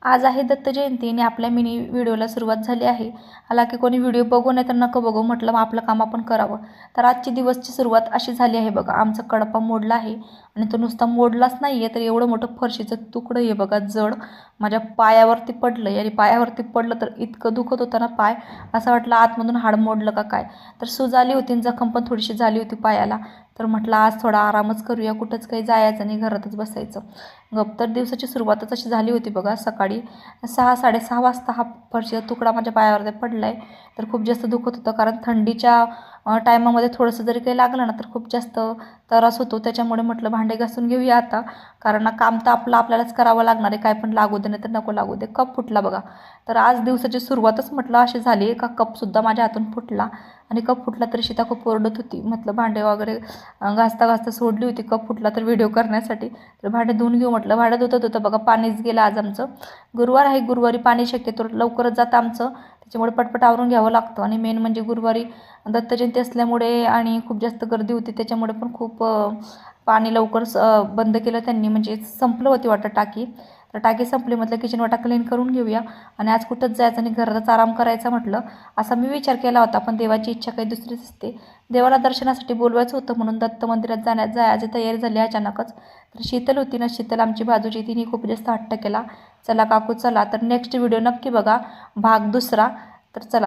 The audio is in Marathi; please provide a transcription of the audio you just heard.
आज आहे दत्त जयंती आणि आपल्या मिनी व्हिडिओला सुरुवात झाली आहे. हालाकी कोणी व्हिडिओ बघू नाही तर नको बघू, म्हटलं मग आपलं काम आपण करावं. तर आजची दिवसची सुरुवात अशी झाली आहे बघा. आमचा कडपा मोडला आहे आणि तो नुसता मोडलाच नाही आहे तर एवढं मोठं फरशीचं तुकडं आहे बघा, जड माझ्या पायावरती पडलं आहे. आणि पायावरती पडलं तर इतकं दुखत होतं ना पाय, असं वाटलं आतमधून हाड मोडलं का काय. तर सूज आली होती आणि जखम पण थोडीशी झाली होती पायाला. तर म्हटलं आज थोडा आरामच करूया, कुठंच काही जायचं नाही, घरातच बसायचं गप. तर दिवसाची सुरुवातच अशी झाली होती बघा. सकाळी 6-6:30 वाजता हा फरशीचा तुकडा माझ्या पायावर पडला आहे. तर खूप जास्त दुखत होतं, कारण थंडीच्या टायमामध्ये थोडंसं जरी काही लागलं ना तर खूप जास्त त्रास होतो. त्याच्यामुळे म्हटलं भांडे घासून घेऊया आता, कारण काम तर आपल्यालाच करावं लागणार आहे, काय पण लागू दे नाही तर नको लागू दे. कप फुटला बघा. तर आज दिवसाची सुरुवातच म्हटलं अशी झाली का कपसुद्धा माझ्या हातून फुटला. आणि कप फुटला तरी शीता खूप ओरडत होती. म्हटलं भांडे वगैरे घासता घासता सोडली होती, कप फुटला तर व्हिडिओ करण्यासाठी. तर भांडे धुवून घेऊ म्हटलं. भांडे धुतत होतं बघा, पाणीच गेलं आज आमचं. गुरुवार आहे, गुरुवारी पाणी शक्यतो लवकरच जातं आमचं, त्याच्यामुळे पटपट आवरून घ्यावं लागतं. आणि मेन म्हणजे गुरुवारी दत्त जयंती असल्यामुळे आणि खूप जास्त गर्दी होती, त्याच्यामुळे पण खूप पाणी लवकर बंद केलं त्यांनी, म्हणजे संपलं होती वाटतं टाकी. तर टाकी संपली, म्हटलं किचन वाटा क्लीन करून घेऊया आणि आज कुठंच जायचं आणि घरातच आराम करायचा म्हटलं. असा मी विचार केला होता, पण देवाची इच्छा काही दुसरीच असते. देवाला दर्शनासाठी बोलवायचं होतं म्हणून दत्त मंदिरात जायची तयारी झाली अचानकच. तर शीतल होती ना, शीतल आमची बाजूची, तिने खूप जास्त हट्ट केला, चला काकू चला. तर नेक्स्ट व्हिडिओ नक्की बघा, भाग दुसरा. तर चला.